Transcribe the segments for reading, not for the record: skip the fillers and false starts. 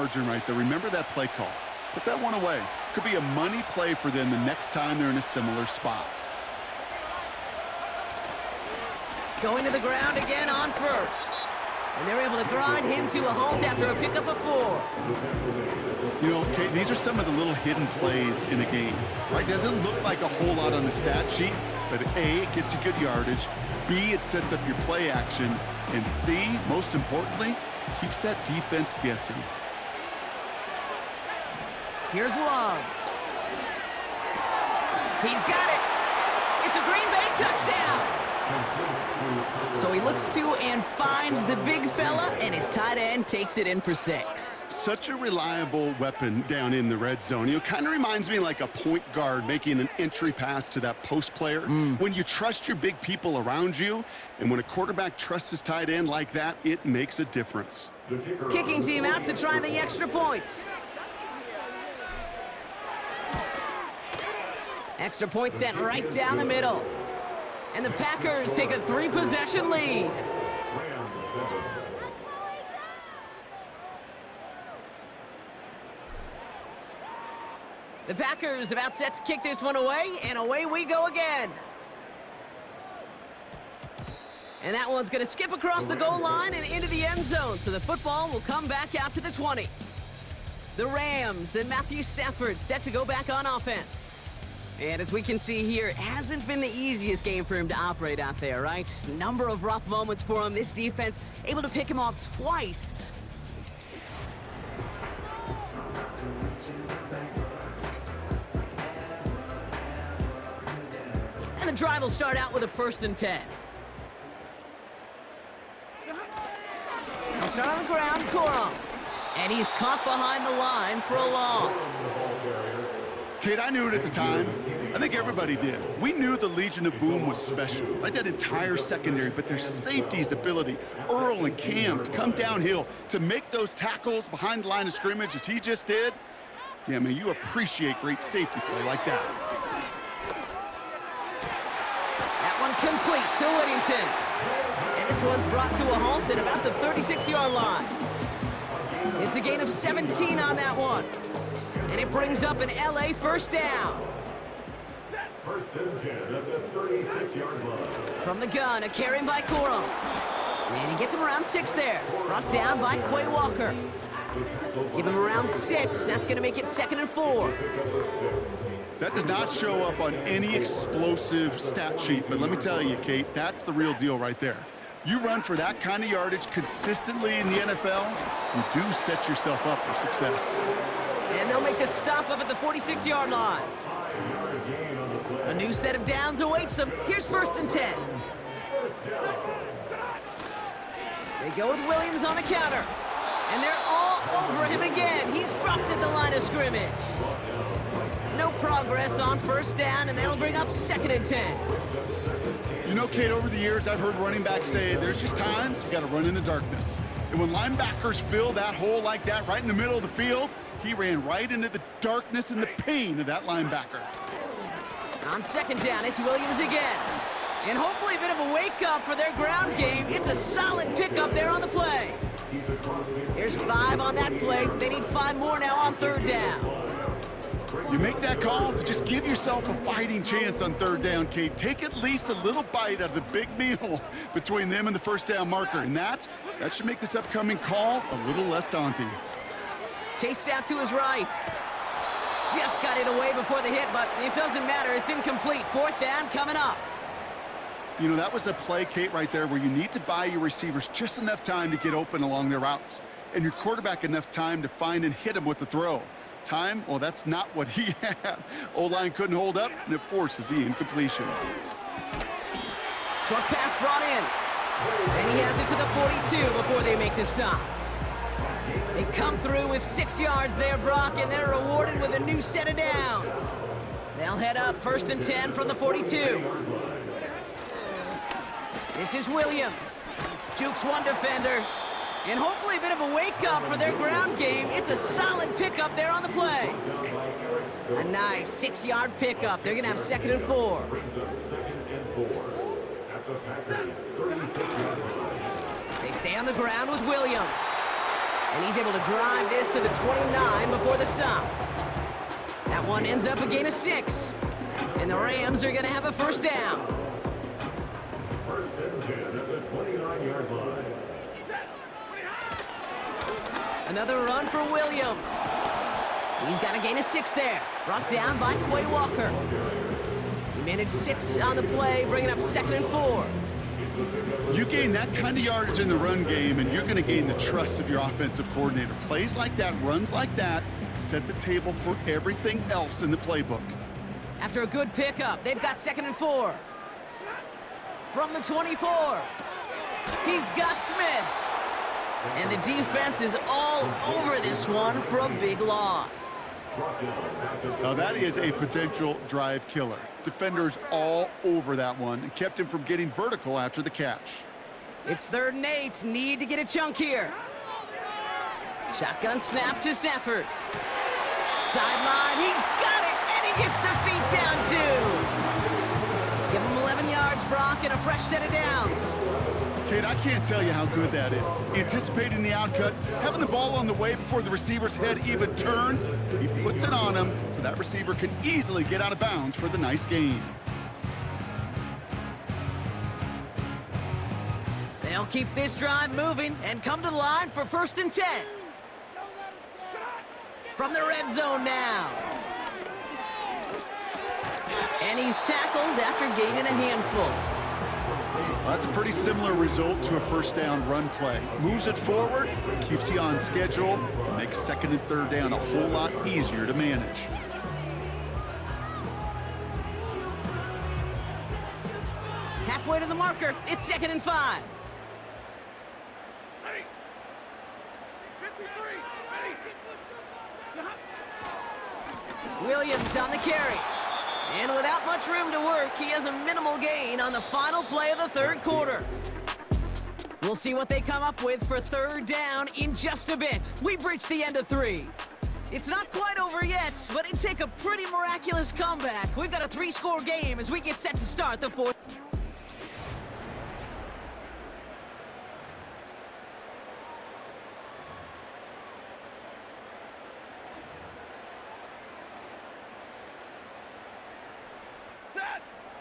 margin right there. Remember that play call. Put that one away. Could be a money play for them the next time they're in a similar spot. Going to the ground again on first. And they're able to grind him to a halt after a pickup of 4. You know, Kate, these are some of the little hidden plays in a game, right? Doesn't look like a whole lot on the stat sheet, but A, it gets you good yardage, B, it sets up your play action, and C, most importantly, keeps that defense guessing. Here's Love. He's got it. It's a Green Bay touchdown. So he looks to and finds the big fella, and his tight end takes it in for 6. Such a reliable weapon down in the red zone. You know, kind of reminds me like a point guard making an entry pass to that post player. When you trust your big people around you, and when a quarterback trusts his tight end like that, it makes a difference. Kicking team out to try the extra point. Extra point sent right down the middle. And the Packers take a 3-possession lead. The Packers about set to kick this one away, and away we go again. And that one's going to skip across the goal line and into the end zone, so the football will come back out to the 20. The Rams and Matthew Stafford set to go back on offense. And as we can see here, it hasn't been the easiest game for him to operate out there, right? Number of rough moments for him. This defense able to pick him off twice. And the drive will start out with a 1st and 10. He'll start on the ground, Corum. And he's caught behind the line for a loss. Kate, I knew it at the time. I think everybody did. We knew the Legion of Boom was special, like that entire secondary, but their safety's ability, Earl and Cam, to come downhill, to make those tackles behind the line of scrimmage as he just did. Yeah, man, you appreciate great safety play like that. That one complete to Whittington. And this one's brought to a halt at about the 36-yard line. It's a gain of 17 on that one. And it brings up an LA 1st down. 1st and 10 at the 36-yard line. From the gun, a carry by Corum. And he gets him around 6 there. Brought down by Quay Walker. Give him around 6. That's going to make it 2nd and 4. That does not show up on any explosive stat sheet, but let me tell you, Kate, that's the real deal right there. You run for that kind of yardage consistently in the NFL, you do set yourself up for success. And they'll make the stop up at the 46-yard line. A new set of downs awaits them. Here's 1st and 10. They go with Williams on the counter. And they're all over him again. He's dropped at the line of scrimmage. No progress on 1st down, and that'll bring up 2nd and 10. You know, Kate, over the years, I've heard running backs say there's just times you got to run in the darkness. And when linebackers fill that hole like that right in the middle of the field, he ran right into the darkness and the pain of that linebacker. On 2nd down, it's Williams again. And hopefully a bit of a wake-up for their ground game. It's a solid pickup there on the play. There's 5 on that play. They need 5 more now on 3rd down. You make that call to just give yourself a fighting chance on 3rd down, Kate. Take at least a little bite out of the big meal between them and the 1st down marker. And that should make this upcoming call a little less daunting. Chased out to his right. Just got it away before the hit, but it doesn't matter. It's incomplete. 4th down coming up. You know, that was a play, Kate, right there where you need to buy your receivers just enough time to get open along their routes, and your quarterback enough time to find and hit him with the throw. Time? Well, that's not what he had. O-line couldn't hold up, and it forces the incompletion. Short pass brought in. And he has it to the 42 before they make the stop. They come through with 6 yards there, Brock, and they're rewarded with a new set of downs. They'll head up 1st and 10 from the 42. This is Williams. Jukes one defender. And hopefully a bit of a wake-up for their ground game. It's a solid pickup there on the play. A nice 6-yard pickup. They're going to have 2nd and 4. They stay on the ground with Williams. And he's able to drive this to the 29 before the stop. That one ends up a gain of 6. And the Rams are going to have a first down. First and 10 at the 29-yard line. Another run for Williams. He's got a gain of 6 there. Brought down by Quay Walker. He managed 6 on the play, bringing up 2nd and 4. You gain that kind of yardage in the run game, and you're going to gain the trust of your offensive coordinator. Plays like that, runs like that, set the table for everything else in the playbook. After a good pickup, they've got 2nd and 4. From the 24, he's got Smith. And the defense is all over this one for a big loss. Now that is a potential drive killer. Defenders all over that one and kept him from getting vertical after the catch. It's 3rd and 8. Need to get a chunk here. Shotgun snap to Stafford. Sideline. He's got it, and he gets the feet down too. Give him 11 yards, Brock, and a fresh set of downs. Kate, I can't tell you how good that is. Anticipating the outcut, having the ball on the way before the receiver's head even turns, he puts it on him so that receiver can easily get out of bounds for the nice gain. They'll keep this drive moving and come to the line for 1st and 10. From the red zone now. And he's tackled after gaining a handful. Well, that's a pretty similar result to a first down run play. Moves it forward, keeps you on schedule, and makes 2nd and 3rd down a whole lot easier to manage. Halfway to the marker, it's 2nd and 5. Williams on the carry. And without much room to work, he has a minimal gain on the final play of the 3rd quarter. We'll see what they come up with for 3rd down in just a bit. We've reached the end of 3. It's not quite over yet, but it'd take a pretty miraculous comeback. We've got a 3-score game as we get set to start the 4th.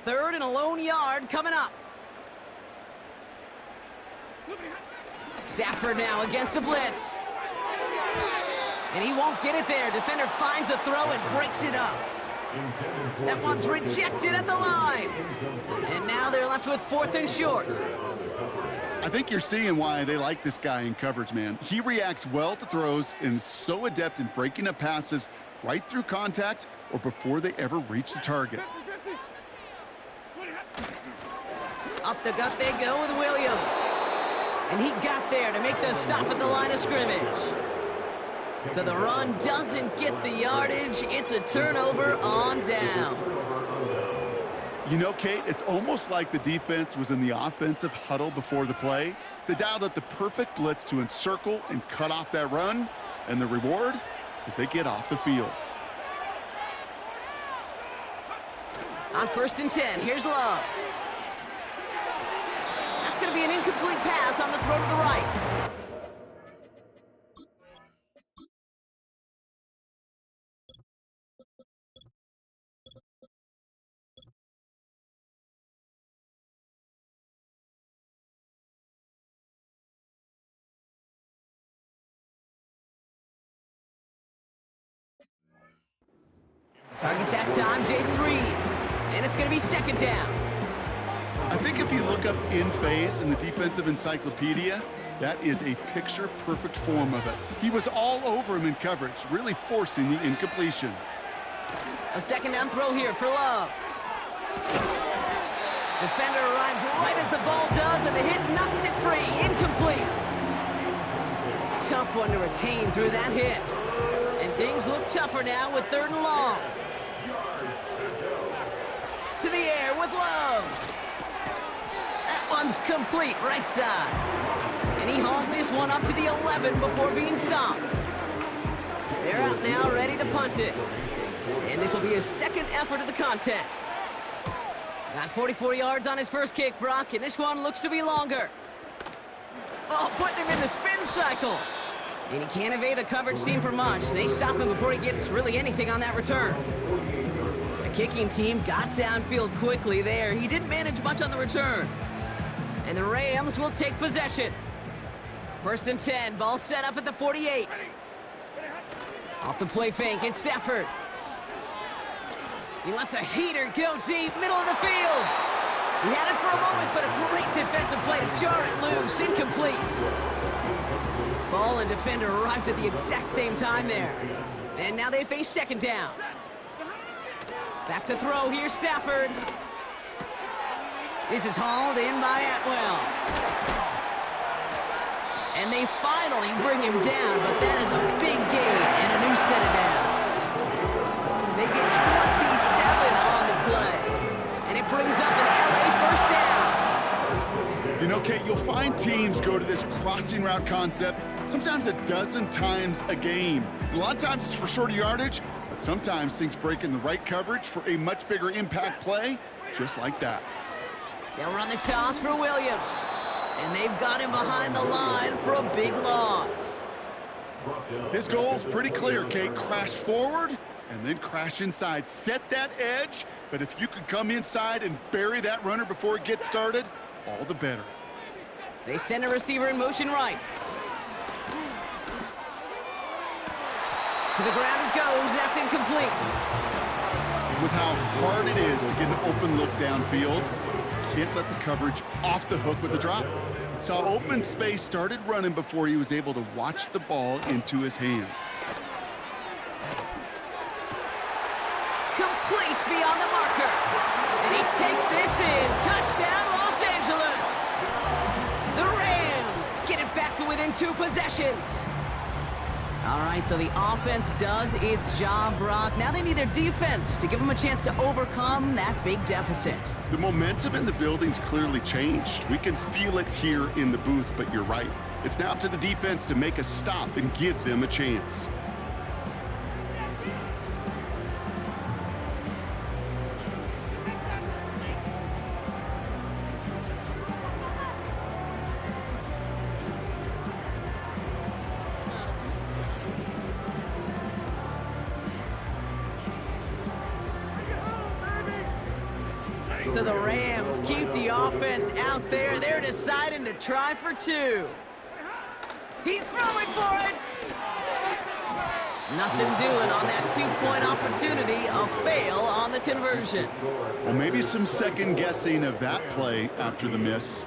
Third and a lone yard coming up. Stafford now against a blitz. And he won't get it there. Defender finds a throw and breaks it up. That one's rejected at the line. And now they're left with 4th and short. I think you're seeing why they like this guy in coverage, man. He reacts well to throws and is so adept in breaking up passes right through contact or before they ever reach the target. Up the gut they go with Williams. And he got there to make the stop at the line of scrimmage. So the run doesn't get the yardage. It's a turnover on downs. You know, Kate, it's almost like the defense was in the offensive huddle before the play. They dialed up the perfect blitz to encircle and cut off that run. And the reward is they get off the field. On 1st and 10, here's Love. That's going to be an incomplete pass on the throw to the right. Target that time, Jaden Reed. And it's going to be 2nd down. I think if you look up in phase in the defensive encyclopedia, that is a picture-perfect form of it. He was all over him in coverage, really forcing the incompletion. A 2nd down throw here for Love. Defender arrives right as the ball does, and the hit knocks it free. Incomplete. Tough one to retain through that hit. And things look tougher now with 3rd and long. To the air with Love. That one's complete right side. And he hauls this one up to the 11 before being stopped. They're out now, ready to punt it. And this will be his 2nd effort of the contest. Got 44 yards on his first kick, Brock, and this one looks to be longer. Oh, putting him in the spin cycle. And he can't evade the coverage team for much. They stop him before he gets really anything on that return. The kicking team got downfield quickly there. He didn't manage much on the return. And the Rams will take possession. 1st and 10, ball set up at the 48. Off the play fake, it's Stafford. He lets a heater go deep, middle of the field. He had it for a moment, but a great defensive play to jar it loose, incomplete. Ball and defender arrived at the exact same time there. And now they face 2nd down. Back to throw, here's Stafford. This is hauled in by Atwell. And they finally bring him down, but that is a big gain and a new set of downs. They get 27 on the play, and it brings up an LA 1st down. You know, Kate, you'll find teams go to this crossing route concept sometimes a dozen times a game. A lot of times it's for shorter yardage, but sometimes things break in the right coverage for a much bigger impact play, just like that. They'll run the toss for Williams. And they've got him behind the line for a big loss. His goal's pretty clear, Kate. Crash forward and then crash inside. Set that edge, but if you could come inside and bury that runner before it gets started, all the better. They send a receiver in motion right. To the ground it goes. That's incomplete. With how hard it is to get an open look downfield, can't let the coverage off the hook with the drop. Saw open space, started running before he was able to watch the ball into his hands. Complete beyond the marker. And he takes this in. Touchdown, Los Angeles. The Rams get it back to within 2 possessions. All right, so the offense does its job, Brock. Now they need their defense to give them a chance to overcome that big deficit. The momentum in the building's clearly changed. We can feel it here in the booth, but you're right. It's now up to the defense to make a stop and give them a chance. So the Rams keep the offense out there. They're deciding to try for 2. He's throwing for it. Nothing doing on that 2-point opportunity. A fail on the conversion. Well, maybe some second guessing of that play after the miss.